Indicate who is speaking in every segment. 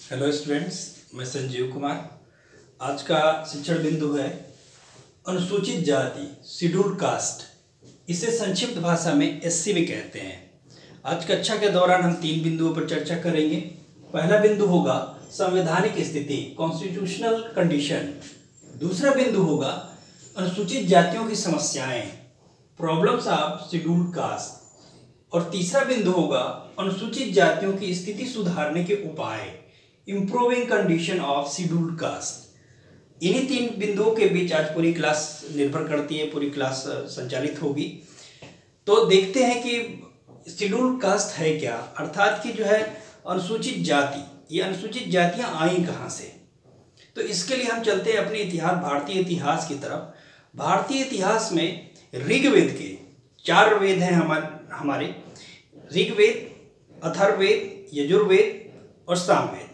Speaker 1: Hello students, मैं संजीव कुमार। आज का शिक्षण बिंदु है अनुसूचित जाति, शेड्यूल्ड कास्ट। इसे संक्षिप्त भाषा में एससी भी कहते हैं। आज कक्षा के दौरान हम 3 बिंदुओं पर चर्चा करेंगे। पहला बिंदु होगा संवैधानिक स्थिति, कॉन्स्टिट्यूशनल कंडीशन। दूसरा बिंदु होगा अनुसूचित जातियों की समस्याएं, प्रॉब्लम्स ऑफ शेड्यूल्ड कास्ट। और तीसरा बिंदु होगा अनुसूचित जातियों की स्थिति सुधारने के उपाय, improving condition of scheduled caste. इन्हीं 3 बिंदुओं के बीच आज पूरी क्लास निर्भर करती है, पूरी क्लास संचालित होगी। तो देखते हैं कि शेड्यूल्ड कास्ट है क्या, अर्थात कि जो है अनुसूचित जाति, ये अनुसूचित जातियां आई कहाँ से। तो इसके लिए हम चलते हैं अपने इतिहास, भारतीय इतिहास की तरफ। भारतीय इतिहास में ऋग्वेद के 4 वेद हैं हमारे ऋग्वेद, अथर्ववेद, यजुर्वेद और सामवेद।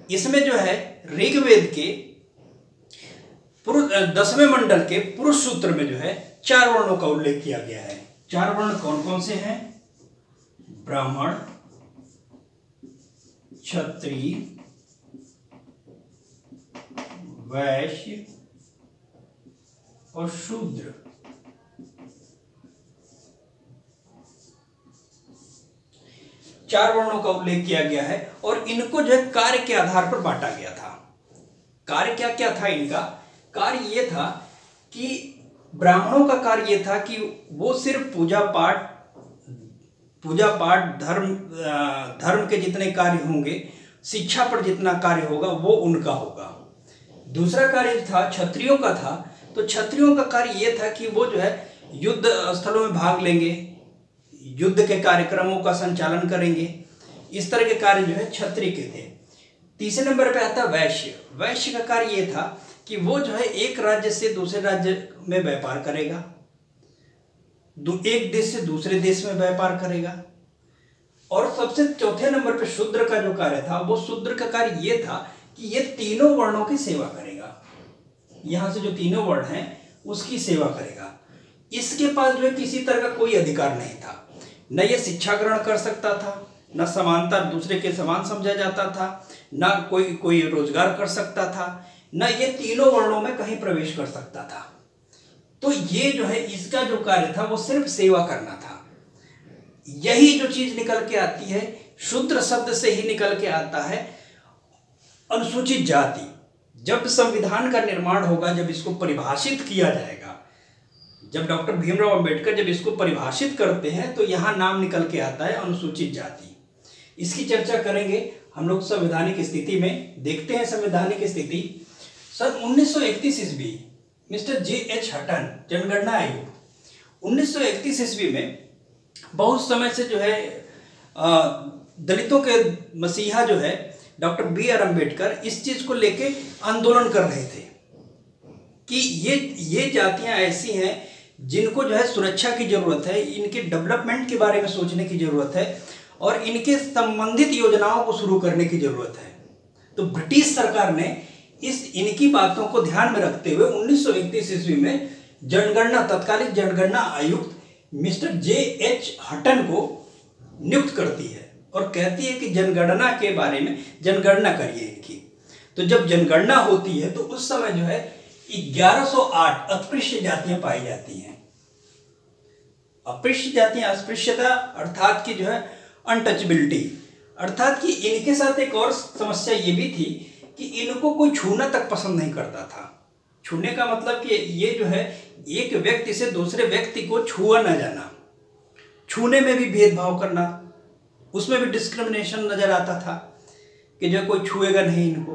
Speaker 1: इसमें जो है ऋग्वेद के 10वें मंडल के पुरुष सूत्र में जो है 4 वर्णों का उल्लेख किया गया है। 4 वर्ण कौन कौन से हैं? ब्राह्मण, क्षत्रिय, वैश्य और शूद्र। चार वर्णों का उल्लेख किया गया है और इनको जो है कार्य के आधार पर बांटा गया था। कार्य क्या क्या था इनका? कार्य ये था कि ब्राह्मणों का कार्य ये था कि वो सिर्फ पूजा पाठ धर्म के जितने कार्य होंगे, शिक्षा पर जितना कार्य होगा वो उनका होगा। दूसरा कार्य था क्षत्रियों का था। तो क्षत्रियों का कार्य ये था कि वो जो है युद्ध स्थलों में भाग लेंगे, युद्ध के कार्यक्रमों का संचालन करेंगे। इस तरह के कार्य जो है क्षत्रिय के थे। तीसरे नंबर पे आता वैश्य। वैश्य का कार्य ये था कि वो जो है एक राज्य से दूसरे राज्य में व्यापार करेगा, एक देश से दूसरे देश में व्यापार करेगा। और सबसे चौथे नंबर पे शूद्र का जो कार्य था, वो शूद्र का कार्य ये था कि ये तीनों वर्णों की सेवा करेगा। यहां से जो तीनों वर्ण हैं उसकी सेवा करेगा। इसके पास जो है किसी तरह का कोई अधिकार नहीं था। न ये शिक्षा ग्रहण कर सकता था, न समानता दूसरे के समान समझा जाता था, न कोई रोजगार कर सकता था, न ये तीनों वर्णों में कहीं प्रवेश कर सकता था। तो ये जो है इसका जो कार्य था वो सिर्फ सेवा करना था। यही जो चीज निकल के आती है, शूद्र शब्द से ही निकल के आता है अनुसूचित जाति। जब संविधान का निर्माण होगा, जब इसको परिभाषित किया जाएगा, जब डॉक्टर भीमराव अंबेडकर जब इसको परिभाषित करते हैं तो यहाँ नाम निकल के आता है अनुसूचित जाति। इसकी चर्चा करेंगे हम लोग संवैधानिक स्थिति में। देखते हैं संवैधानिक स्थिति। सन 1931 ईस्वी मिस्टर J.H. हटन, जनगणना आयोग, 1931 ईस्वी में बहुत समय से जो है दलितों के मसीहा जो है डॉक्टर B.R. अम्बेडकर इस चीज को लेके आंदोलन कर रहे थे कि ये जातियां ऐसी हैं जिनको जो है सुरक्षा की जरूरत है, इनके डेवलपमेंट के बारे में सोचने की जरूरत है और इनके संबंधित योजनाओं को शुरू करने की जरूरत है। तो ब्रिटिश सरकार ने इनकी बातों को ध्यान में रखते हुए 1931 ईस्वी में तत्कालीन जनगणना आयुक्त मिस्टर J.H. हटन को नियुक्त करती है और कहती है कि जनगणना के बारे में जनगणना करिए इनकी। तो जब जनगणना होती है तो उस समय जो है 1108 अस्पृश्य जातियां पाई जाती हैं। अस्पृश्य जातियां, अस्पृश्यता अर्थात कि जो है अनटचबिलिटी, अर्थात कि इनके साथ एक और समस्या ये भी थी कि इनको कोई छूना तक पसंद नहीं करता था। छूने का मतलब कि ये जो है एक व्यक्ति से दूसरे व्यक्ति को छुआ ना जाना, छूने में भी भेदभाव करना, उसमें भी डिस्क्रिमिनेशन नजर आता था कि जो कोई छुएगा नहीं इनको।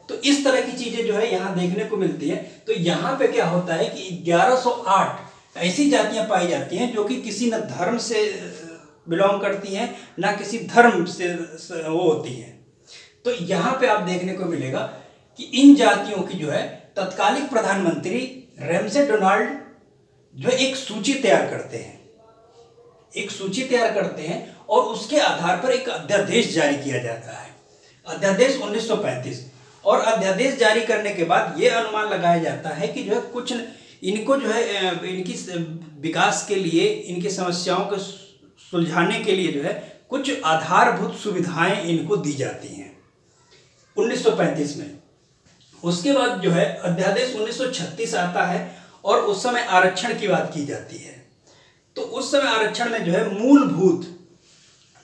Speaker 1: तो इस तरह की चीजें जो है यहाँ देखने को मिलती है। तो यहाँ पे क्या होता है कि 1108 ऐसी जातियां पाई जाती हैं जो कि किसी न धर्म से बिलोंग करती हैं, ना किसी धर्म से वो होती हैं। तो यहाँ पे आप देखने को मिलेगा कि इन जातियों की जो है तत्कालीन प्रधानमंत्री रैमसे डोनाल्ड जो एक सूची तैयार करते हैं और उसके आधार पर एक अध्यादेश जारी किया जाता है, अध्यादेश 1935। और अध्यादेश जारी करने के बाद ये अनुमान लगाया जाता है कि जो है कुछ इनको जो है इनकी विकास के लिए, इनकी समस्याओं को सुलझाने के लिए जो है कुछ आधारभूत सुविधाएं इनको दी जाती हैं। 1935 में। उसके बाद जो है अध्यादेश 1936 आता है और उस समय आरक्षण की बात की जाती है। तो उस समय आरक्षण में जो है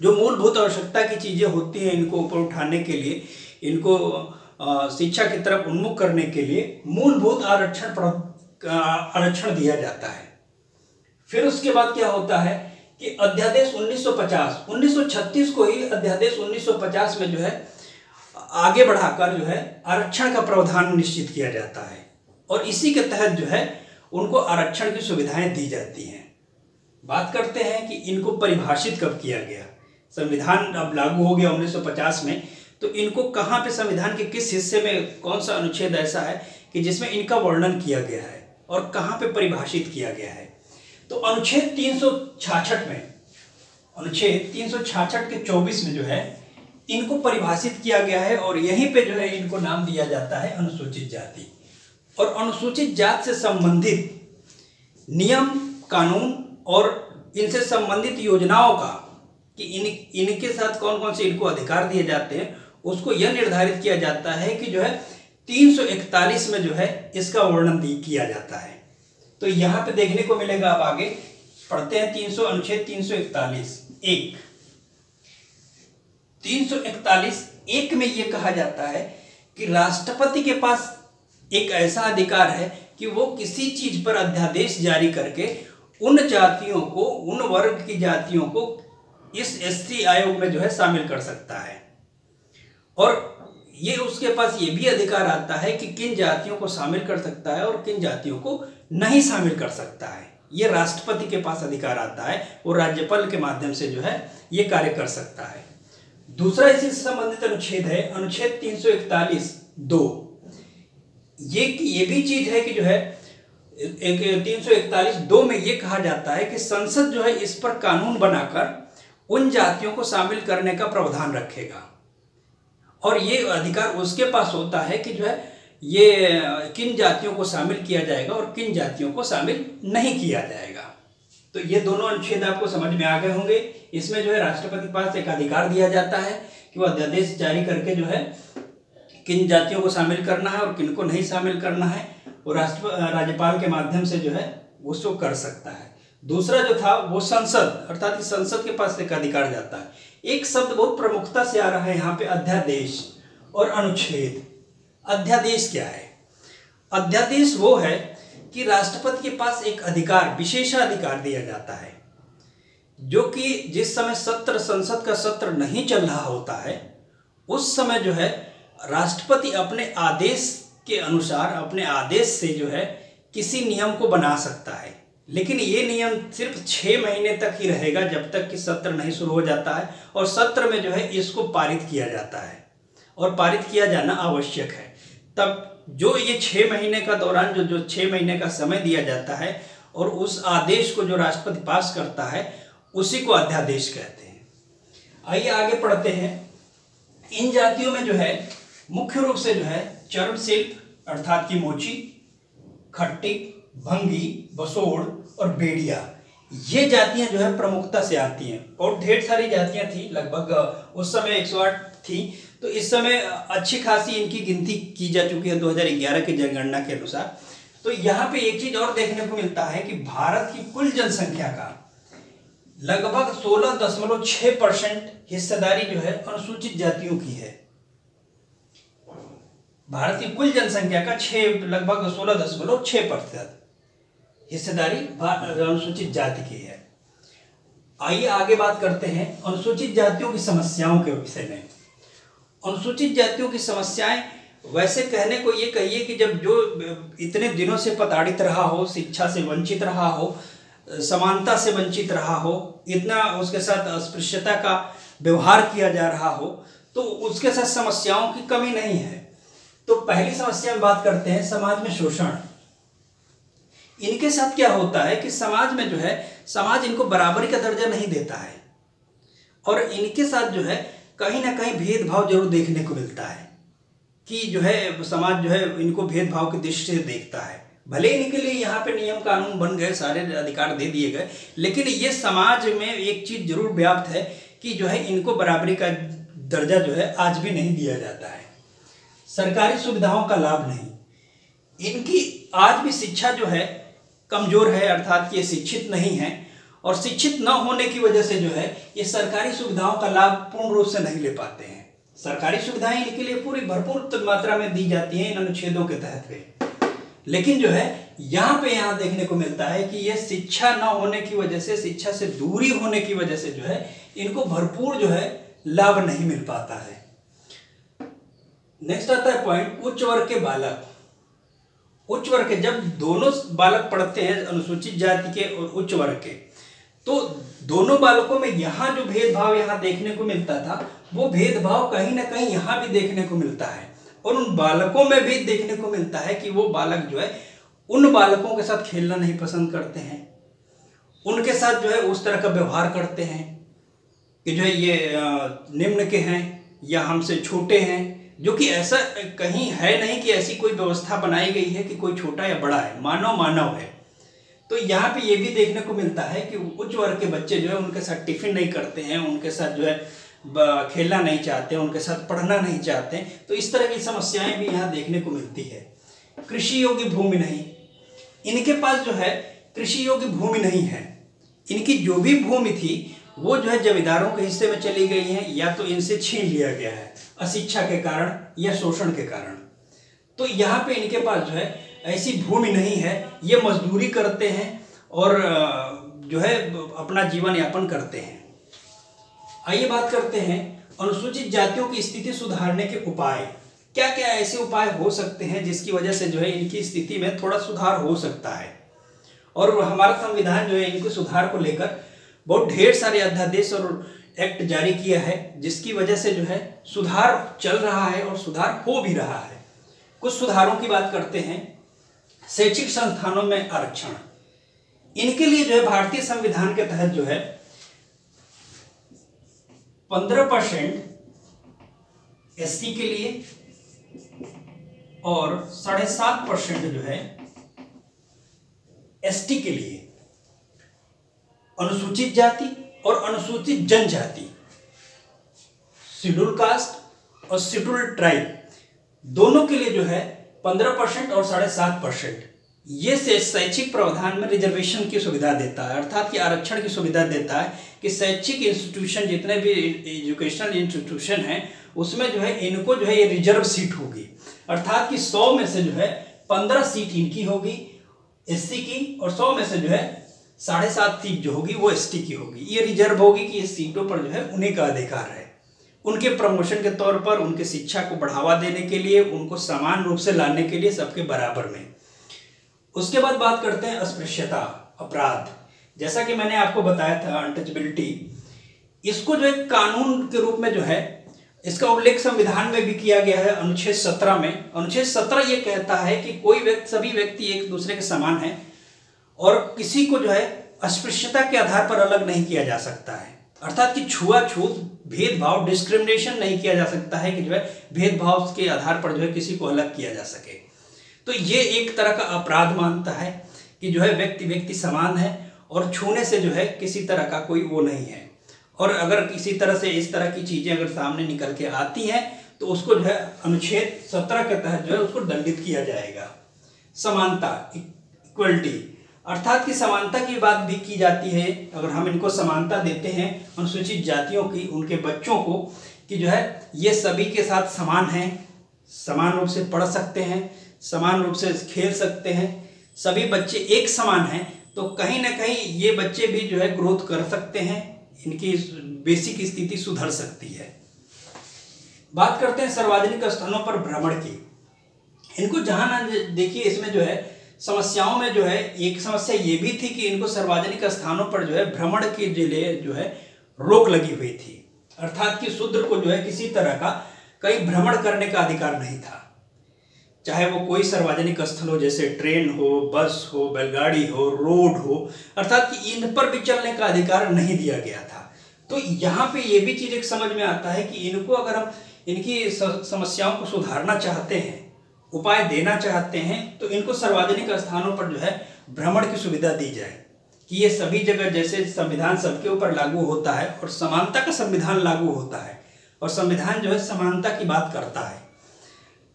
Speaker 1: मूलभूत आवश्यकता की चीज़ें होती हैं, इनको ऊपर उठाने के लिए, इनको शिक्षा की तरफ उन्मुख करने के लिए मूलभूत आरक्षण दिया जाता है। फिर उसके बाद क्या होता है कि अध्यादेश 1936 को ही अध्यादेश 1950 में जो है आगे बढ़ाकर जो है आरक्षण का प्रावधान निश्चित किया जाता है और इसी के तहत जो है उनको आरक्षण की सुविधाएं दी जाती हैं। बात करते हैं कि इनको परिभाषित कब किया गया। संविधान अब लागू हो गया 1950 में, तो इनको कहाँ पे संविधान के किस हिस्से में कौन सा अनुच्छेद ऐसा है कि जिसमें इनका वर्णन किया गया है और कहाँ पे परिभाषित किया गया है। तो अनुच्छेद 366 में, अनुच्छेद 366 के 24 में जो है इनको परिभाषित किया गया है और यहीं पे जो है इनको नाम दिया जाता है अनुसूचित जाति। और अनुसूचित जाति से संबंधित नियम, कानून और इनसे संबंधित योजनाओं का कि इनके साथ कौन कौन से इनको अधिकार दिए जाते हैं, उसको यह निर्धारित किया जाता है कि जो है 341 में जो है इसका वर्णन किया जाता है। तो यहाँ पे देखने को मिलेगा, अब आगे पढ़ते हैं। अनुच्छेद 341 में ये कहा जाता है कि राष्ट्रपति के पास एक ऐसा अधिकार है कि वो किसी चीज पर अध्यादेश जारी करके उन जातियों को, उन वर्ग की जातियों को इस एससी आयोग में जो है शामिल कर सकता है। और ये उसके पास ये भी अधिकार आता है कि किन जातियों को शामिल कर सकता है और किन जातियों को नहीं शामिल कर सकता है। ये राष्ट्रपति के पास अधिकार आता है और राज्यपाल के माध्यम से जो है ये कार्य कर सकता है। दूसरा इसी से संबंधित अनुच्छेद है अनुच्छेद 341(2). ये भी चीज है कि जो है 341(2) में ये कहा जाता है कि संसद जो है इस पर कानून बनाकर उन जातियों को शामिल करने का प्रावधान रखेगा और ये अधिकार उसके पास होता है कि जो है ये किन जातियों को शामिल किया जाएगा और किन जातियों को शामिल नहीं किया जाएगा। तो ये दोनों अनुच्छेद आपको समझ में आ गए होंगे। इसमें जो है राष्ट्रपति के पास एक अधिकार दिया जाता है कि वो अध्यादेश जारी करके जो है किन जातियों को शामिल करना है और किन को नहीं शामिल करना है, और राज्यपाल के माध्यम से जो है उसको कर सकता है। दूसरा जो था वो संसद, अर्थात संसद के पास एक अधिकार जाता है। एक शब्द बहुत प्रमुखता से आ रहा है यहाँ पे, अध्यादेश और अनुच्छेद। अध्यादेश क्या है? अध्यादेश वो है कि राष्ट्रपति के पास एक अधिकार, विशेषाधिकार दिया जाता है, जो कि जिस समय संसद का सत्र नहीं चल रहा होता है उस समय जो है राष्ट्रपति अपने आदेश के अनुसार, अपने आदेश से जो है किसी नियम को बना सकता है। लेकिन ये नियम सिर्फ 6 महीने तक ही रहेगा, जब तक कि सत्र नहीं शुरू हो जाता है, और सत्र में जो है इसको पारित किया जाता है और पारित किया जाना आवश्यक है। तब जो ये 6 महीने का दौरान जो 6 महीने का समय दिया जाता है और उस आदेश को जो राष्ट्रपति पास करता है उसी को अध्यादेश कहते हैं। आइए आगे पढ़ते हैं। इन जातियों में जो है मुख्य रूप से जो है चर्म शिल्प अर्थात की मोची, खट्टिक, भंगी, बसोड़ और बेड़िया, ये जातियां जो है प्रमुखता से आती हैं। और ढेर सारी जातियां थी, लगभग उस समय 108 थी। तो इस समय अच्छी खासी इनकी गिनती की जा चुकी है 2011 की जनगणना के अनुसार। तो यहाँ पे एक चीज और देखने को मिलता है कि भारत की कुल जनसंख्या का लगभग 16.6% हिस्सेदारी जो है अनुसूचित जातियों की है। भारत की कुल जनसंख्या का लगभग 16.6% हिस्सेदारी अनुसूचित जाति की है। आइए आगे बात करते हैं अनुसूचित जातियों की समस्याओं के विषय में। अनुसूचित जातियों की समस्याएं, वैसे कहने को ये कहिए कि जब जो इतने दिनों से प्रताड़ित रहा हो, शिक्षा से वंचित रहा हो, समानता से वंचित रहा हो, इतना उसके साथ अस्पृश्यता का व्यवहार किया जा रहा हो, तो उसके साथ समस्याओं की कमी नहीं है। तो पहली समस्या में बात करते हैं समाज में शोषण। इनके साथ क्या होता है कि समाज में जो है समाज इनको बराबरी का दर्जा नहीं देता है और इनके साथ जो है कहीं ना कहीं भेदभाव जरूर देखने को मिलता है कि जो है समाज जो है इनको भेदभाव की दृष्टि से देखता है। भले इनके लिए यहाँ पे नियम कानून बन गए, सारे अधिकार दे दिए गए, लेकिन ये समाज में एक चीज जरूर व्याप्त है कि जो है इनको बराबरी का दर्जा जो है आज भी नहीं दिया जाता है। सरकारी सुविधाओं का लाभ नहीं। इनकी आज भी शिक्षा जो है कमजोर है, अर्थात ये शिक्षित नहीं है, और शिक्षित न होने की वजह से जो है ये सरकारी सुविधाओं का लाभ पूर्ण रूप से नहीं ले पाते हैं। सरकारी सुविधाएं इनके लिए पूरी भरपूर मात्रा में दी जाती हैं इन अनुच्छेदों के तहत में, लेकिन जो है यहाँ देखने को मिलता है कि ये शिक्षा न होने की वजह से, शिक्षा से दूरी होने की वजह से जो है इनको भरपूर जो है लाभ नहीं मिल पाता है। नेक्स्ट आता है पॉइंट, उच्च वर्ग के बालक। उच्च वर्ग के, जब दोनों बालक पढ़ते हैं अनुसूचित जाति के और उच्च वर्ग के, तो दोनों बालकों में यहाँ जो भेदभाव यहाँ देखने को मिलता था वो भेदभाव कहीं ना कहीं यहाँ भी देखने को मिलता है, और उन बालकों में भी देखने को मिलता है कि वो बालक जो है उन बालकों के साथ खेलना नहीं पसंद करते हैं, उनके साथ जो है उस तरह का व्यवहार करते हैं कि जो है ये निम्न के हैं या हमसे छोटे हैं, जो कि ऐसा कहीं है नहीं कि ऐसी कोई व्यवस्था बनाई गई है कि कोई छोटा या बड़ा है, मानव मानव है। तो यहाँ पे ये भी देखने को मिलता है कि उच्च वर्ग के बच्चे जो है उनके साथ टिफिन नहीं करते हैं, उनके साथ जो है खेलना नहीं चाहते, उनके साथ पढ़ना नहीं चाहते। तो इस तरह की समस्याएं भी यहाँ देखने को मिलती है। कृषि योग्य भूमि नहीं, इनके पास जो है कृषि योग्य भूमि नहीं है। इनकी जो भी भूमि थी वो जो है जमींदारों के हिस्से में चली गई है, या तो इनसे छीन लिया गया है अशिक्षा के कारण या शोषण के कारण। तो यहाँ पे इनके पास जो है ऐसी भूमि नहीं है, ये मजदूरी करते हैं और जो है अपना जीवन यापन करते हैं। आइए बात करते हैं अनुसूचित जातियों की स्थिति सुधारने के उपाय। क्या क्या ऐसे उपाय हो सकते हैं जिसकी वजह से जो है इनकी स्थिति में थोड़ा सुधार हो सकता है। और हमारा संविधान जो है इनके सुधार को लेकर बहुत ढेर सारे अध्यादेश और एक्ट जारी किया है, जिसकी वजह से जो है सुधार चल रहा है और सुधार हो भी रहा है। कुछ सुधारों की बात करते हैं। शैक्षिक संस्थानों में आरक्षण, इनके लिए जो है भारतीय संविधान के तहत जो है 15% एससी के लिए और 7.5% जो है एसटी के लिए, अनुसूचित जाति और अनुसूचित जनजाति, शेड्यूल कास्ट और शेड्यूल ट्राइब, दोनों के लिए जो है 15% और 7.5% ये से शैक्षिक प्रावधान में रिजर्वेशन की सुविधा देता है, अर्थात कि आरक्षण की सुविधा देता है कि शैक्षिक इंस्टीट्यूशन, जितने भी एजुकेशनल इंस्टीट्यूशन हैं उसमें जो है इनको जो है ये रिजर्व सीट होगी, अर्थात कि 100 में से जो है 15 सीट इनकी होगी एससी की, और 100 में से जो है 7.5 सीट जो होगी वो एसटी की होगी। ये रिजर्व होगी कि इस सीटों पर जो है उन्हीं का अधिकार है। उनके प्रमोशन के तौर पर, उनके शिक्षा को बढ़ावा देने के लिए, उनको समान रूप से लाने के लिए, सबके बराबर में। उसके बाद बात करते हैं अस्पृश्यता, अपराध। जैसा कि मैंने आपको बताया था अनटचेबिलिटी, इसको जो एक कानून के रूप में जो है इसका उल्लेख संविधान में भी किया गया है अनुच्छेद 17 में। अनुच्छेद 17 ये कहता है कि कोई व्यक्ति, सभी व्यक्ति एक दूसरे के समान हैं और किसी को जो है अस्पृश्यता के आधार पर अलग नहीं किया जा सकता है, अर्थात कि छुआछूत, भेदभाव, डिस्क्रिमिनेशन नहीं किया जा सकता है कि जो है भेदभाव के आधार पर जो है किसी को अलग किया जा सके। तो ये एक तरह का अपराध मानता है कि जो है व्यक्ति समान है और छूने से जो है किसी तरह का कोई वो नहीं है, और अगर किसी तरह से इस तरह की चीजें अगर सामने निकल के आती हैं तो उसको जो है अनुच्छेद 17 के तहत जो है उसको दंडित किया जाएगा। समानता, इक्वलिटी, अर्थात कि समानता की बात भी की जाती है। अगर हम इनको समानता देते हैं अनुसूचित जातियों की, उनके बच्चों को, कि जो है ये सभी के साथ समान हैं, समान रूप से पढ़ सकते हैं, समान रूप से खेल सकते हैं, सभी बच्चे एक समान हैं, तो कहीं ना कहीं ये बच्चे भी जो है ग्रोथ कर सकते हैं, इनकी बेसिक स्थिति सुधर सकती है। बात करते हैं सार्वजनिक स्थानों पर भ्रमण की। इनको जहां ना देखिए, इसमें जो है समस्याओं में जो है एक समस्या ये भी थी कि इनको सार्वजनिक स्थानों पर जो है भ्रमण के लिए जो है रोक लगी हुई थी, अर्थात कि शूद्र को जो है किसी तरह का कहीं भ्रमण करने का अधिकार नहीं था, चाहे वो कोई सार्वजनिक स्थल हो, जैसे ट्रेन हो, बस हो, बैलगाड़ी हो, रोड हो, अर्थात कि इन पर भी चलने का अधिकार नहीं दिया गया था। तो यहाँ पे ये भी चीज एक समझ में आता है कि इनको अगर हम इनकी समस्याओं को सुधारना चाहते हैं, उपाय देना चाहते हैं, तो इनको सार्वजनिक स्थानों पर जो है भ्रमण की सुविधा दी जाए कि ये सभी जगह, जैसे संविधान सबके ऊपर लागू होता है और समानता का संविधान लागू होता है और संविधान जो है समानता की बात करता है,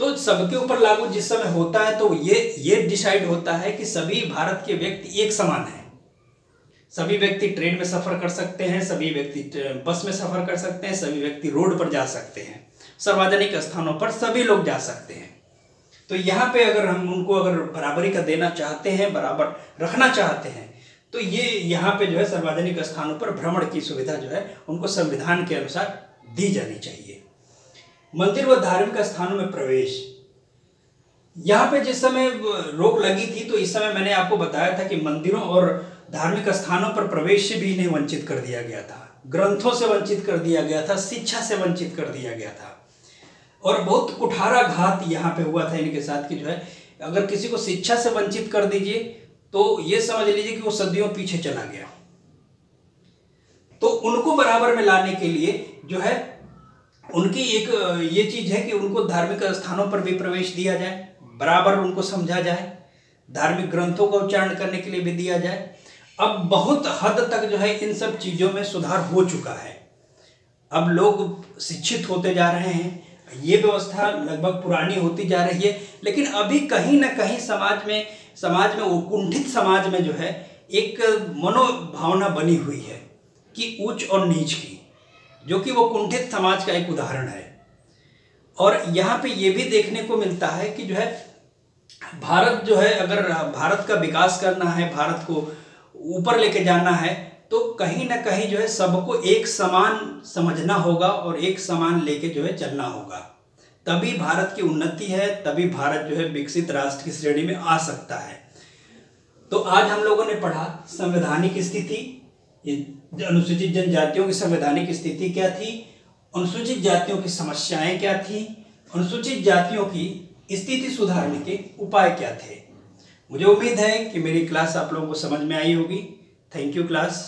Speaker 1: तो सबके ऊपर लागू जिस समय होता है तो ये डिसाइड होता है कि सभी भारत के व्यक्ति एक समान हैं। सभी व्यक्ति ट्रेन में सफ़र कर सकते हैं, सभी व्यक्ति बस में सफ़र कर सकते हैं, सभी व्यक्ति रोड पर जा सकते हैं, सार्वजनिक स्थानों पर सभी लोग जा सकते हैं। तो यहाँ पे अगर हम उनको अगर बराबरी का देना चाहते हैं, बराबर रखना चाहते हैं, तो ये यहाँ पे जो है सार्वजनिक स्थानों पर भ्रमण की सुविधा जो है उनको संविधान के अनुसार दी जानी चाहिए। मंदिर व धार्मिक स्थानों में प्रवेश, यहाँ पे जिस समय रोक लगी थी तो इस समय मैंने आपको बताया था कि मंदिरों और धार्मिक स्थानों पर प्रवेश से भी इन्हें वंचित कर दिया गया था, ग्रंथों से वंचित कर दिया गया था, शिक्षा से वंचित कर दिया गया था। और बहुत कुठारा घात यहाँ पे हुआ था इनके साथ कि जो है अगर किसी को शिक्षा से वंचित कर दीजिए तो ये समझ लीजिए कि वो सदियों पीछे चला गया। तो उनको बराबर में लाने के लिए जो है उनकी एक ये चीज है कि उनको धार्मिक स्थानों पर भी प्रवेश दिया जाए, बराबर उनको समझा जाए, धार्मिक ग्रंथों का उच्चारण करने के लिए भी दिया जाए। अब बहुत हद तक जो है इन सब चीजों में सुधार हो चुका है। अब लोग शिक्षित होते जा रहे हैं, ये व्यवस्था लगभग पुरानी होती जा रही है, लेकिन अभी कहीं ना कहीं समाज में कुंठित समाज में जो है एक मनोभावना बनी हुई है कि ऊंच और नीच की, जो कि वो कुंठित समाज का एक उदाहरण है। और यहाँ पे ये भी देखने को मिलता है कि जो है भारत जो है अगर भारत का विकास करना है, भारत को ऊपर लेके जाना है, तो कहीं ना कहीं जो है सबको एक समान समझना होगा और एक समान लेके जो है चलना होगा। तभी भारत की उन्नति है, तभी भारत जो है विकसित राष्ट्र की श्रेणी में आ सकता है। तो आज हम लोगों ने पढ़ा संवैधानिक स्थिति, अनुसूचित जनजातियों की संवैधानिक स्थिति क्या थी, अनुसूचित जातियों की समस्याएं क्या थी, अनुसूचित जातियों की स्थिति सुधारने के उपाय क्या थे। मुझे उम्मीद है कि मेरी क्लास आप लोगों को समझ में आई होगी। Thank you class.